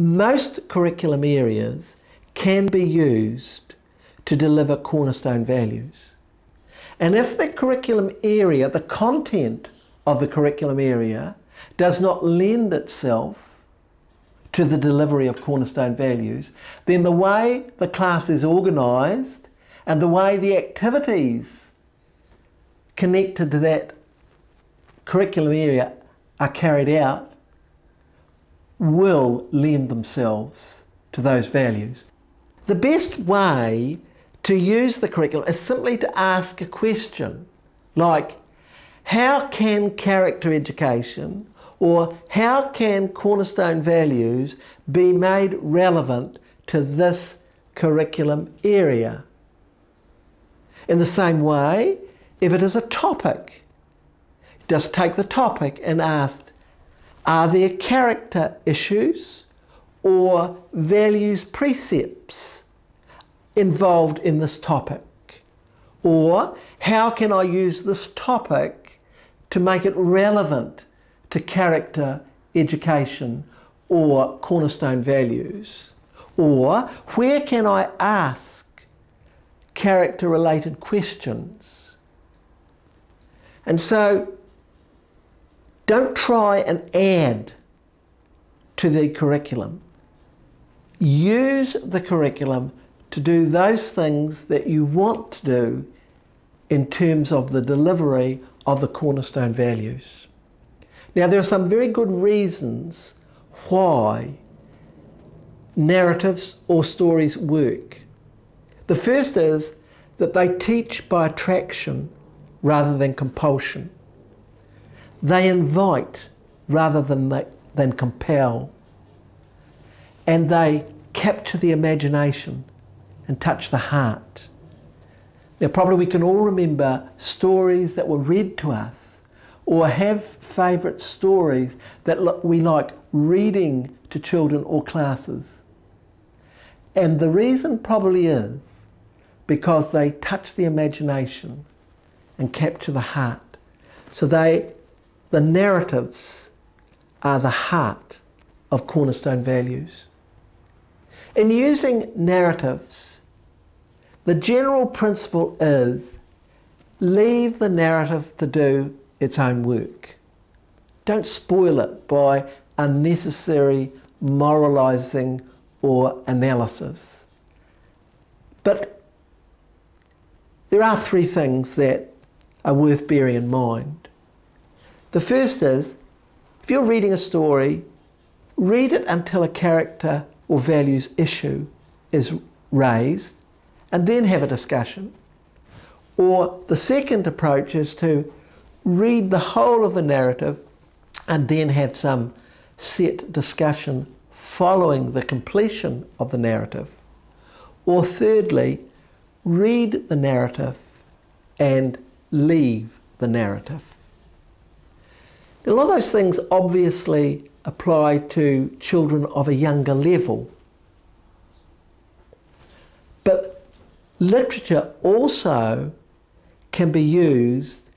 most curriculum areas can be used to deliver Cornerstone values. And if the curriculum area, the content of the curriculum area, does not lend itself to the delivery of Cornerstone values, then the way the class is organised and the way the activities connected to that curriculum area are carried out will lend themselves to those values. The best way to use the curriculum is simply to ask a question like, how can character education or how can Cornerstone values be made relevant to this curriculum area? In the same way, if it is a topic, just take the topic and ask, are there character issues or values precepts involved in this topic? Or how can I use this topic to make it relevant to character education or Cornerstone values? Or where can I ask character related questions? And so don't try and add to the curriculum. Use the curriculum to do those things that you want to do in terms of the delivery of the Cornerstone values. Now, there are some very good reasons why narratives or stories work. The first is that they teach by attraction rather than compulsion. They invite rather than compel. And they capture the imagination and touch the heart. Now, probably we can all remember stories that were read to us or have favourite stories that we like reading to children or classes. And the reason probably is because they touch the imagination and capture the heart. So the narratives are the heart of Cornerstone values. In using narratives, the general principle is leave the narrative to do its own work. Don't spoil it by unnecessary moralising or analysis. But there are three things that are worth bearing in mind. The first is, if you're reading a story, read it until a character or values issue is raised and then have a discussion. Or the second approach is to read the whole of the narrative and then have some set discussion following the completion of the narrative. Or thirdly, read the narrative and leave the narrative. Now, a lot of those things obviously apply to children of a younger level. But literature also can be used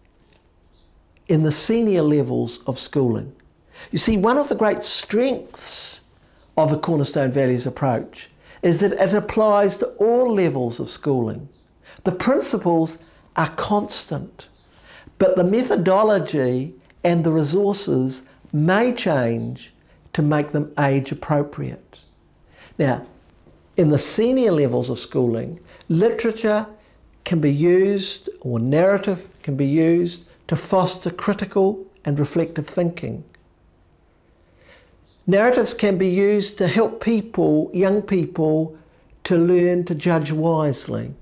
in the senior levels of schooling. You see, one of the great strengths of the Cornerstone Values approach is that it applies to all levels of schooling. The principles are constant, but the methodology and the resources may change to make them age appropriate. Now, in the senior levels of schooling, literature can be used, or narrative can be used, to foster critical and reflective thinking. Narratives can be used to help people, young people, to learn to judge wisely.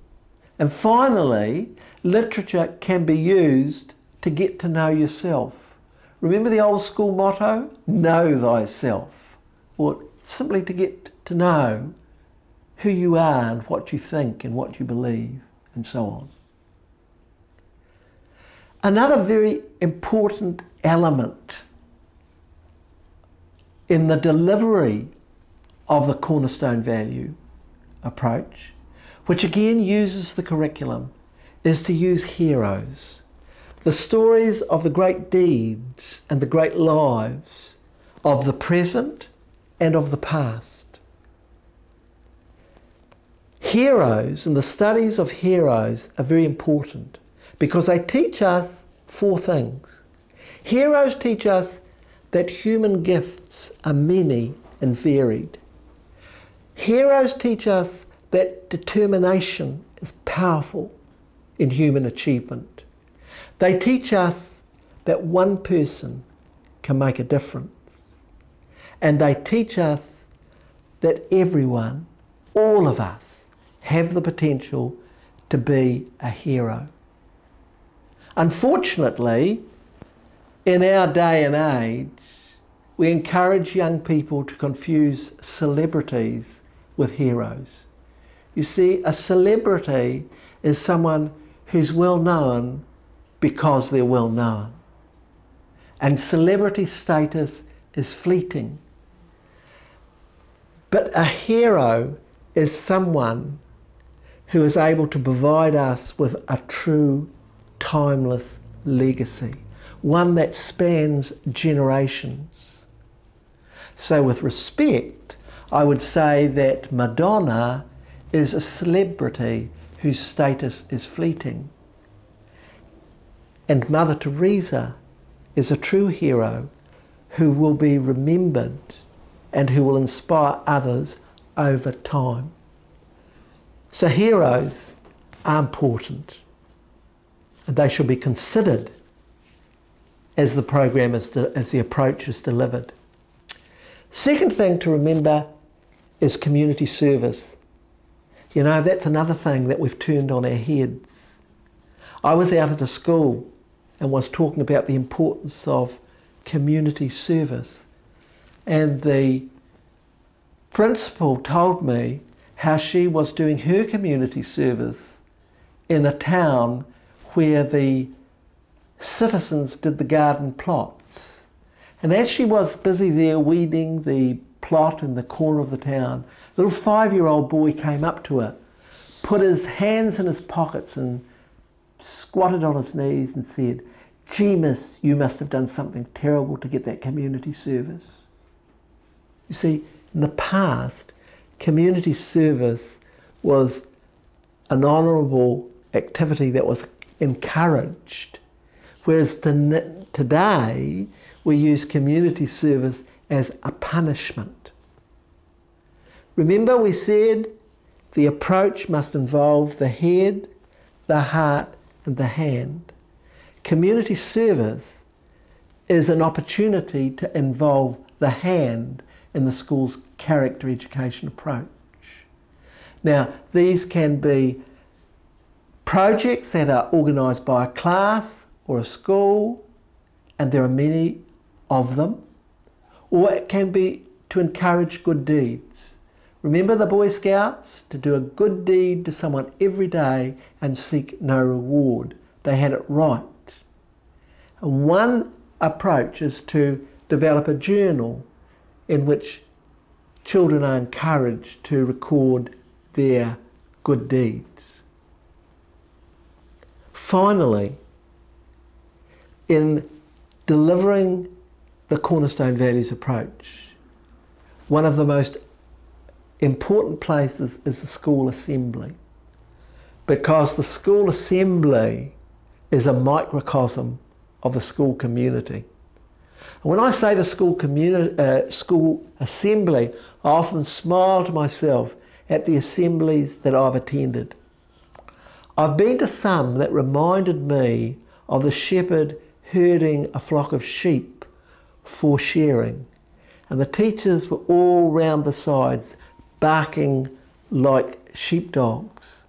And finally, literature can be used to get to know yourself. Remember the old school motto, know thyself, or simply to get to know who you are and what you think and what you believe and so on. Another very important element in the delivery of the Cornerstone value approach, which again uses the curriculum, is to use heroes. The stories of the great deeds and the great lives of the present and of the past. Heroes and the studies of heroes are very important because they teach us four things. Heroes teach us that human gifts are many and varied. Heroes teach us that determination is powerful in human achievement. They teach us that one person can make a difference. And they teach us that everyone, all of us, have the potential to be a hero. Unfortunately, in our day and age, we encourage young people to confuse celebrities with heroes. You see, a celebrity is someone who's well known because they're well known. And celebrity status is fleeting. But a hero is someone who is able to provide us with a true, timeless legacy, one that spans generations. So with respect, I would say that Madonna is a celebrity whose status is fleeting. And Mother Teresa is a true hero who will be remembered and who will inspire others over time. So heroes are important and they should be considered as the program as the approach is delivered. Second thing to remember is community service. You know, that's another thing that we've turned on our heads. I was out at a school and was talking about the importance of community service. And the principal told me how she was doing her community service in a town where the citizens did the garden plots. And as she was busy there weeding the plot in the corner of the town, a little 5-year-old boy came up to her, put his hands in his pockets and squatted on his knees and said, "Gee, miss, you must have done something terrible to get that community service." You see, in the past, community service was an honourable activity that was encouraged, whereas today we use community service as a punishment. Remember, we said the approach must involve the head, the heart and the hand. Community service is an opportunity to involve the hand in the school's character education approach. Now, these can be projects that are organised by a class or a school, and there are many of them, or it can be to encourage good deeds. Remember the Boy Scouts? To do a good deed to someone every day and seek no reward. They had it right. And one approach is to develop a journal in which children are encouraged to record their good deeds. Finally, in delivering the Cornerstone Values approach, one of the most important places is the school assembly, because the school assembly is a microcosm of the school community. And when I say the school assembly, I often smile to myself at the assemblies that I've attended. I've been to some that reminded me of the shepherd herding a flock of sheep for sharing, and the teachers were all round the sides barking like sheepdogs.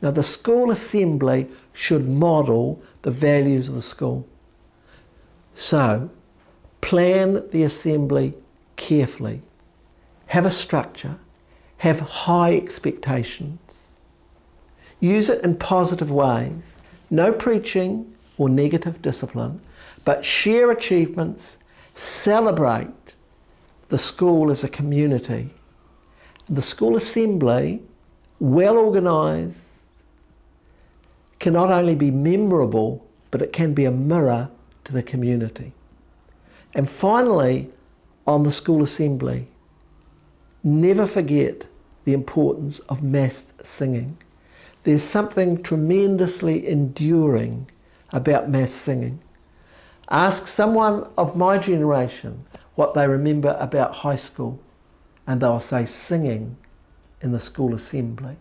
Now, the school assembly should model the values of the school. So, plan the assembly carefully. Have a structure. Have high expectations. Use it in positive ways. No preaching or negative discipline, but share achievements. Celebrate the school as a community. The school assembly, well organised, can not only be memorable, but it can be a mirror to the community. And finally, on the school assembly, never forget the importance of mass singing. There's something tremendously enduring about mass singing. Ask someone of my generation what they remember about high school, and they'll say singing in the school assembly.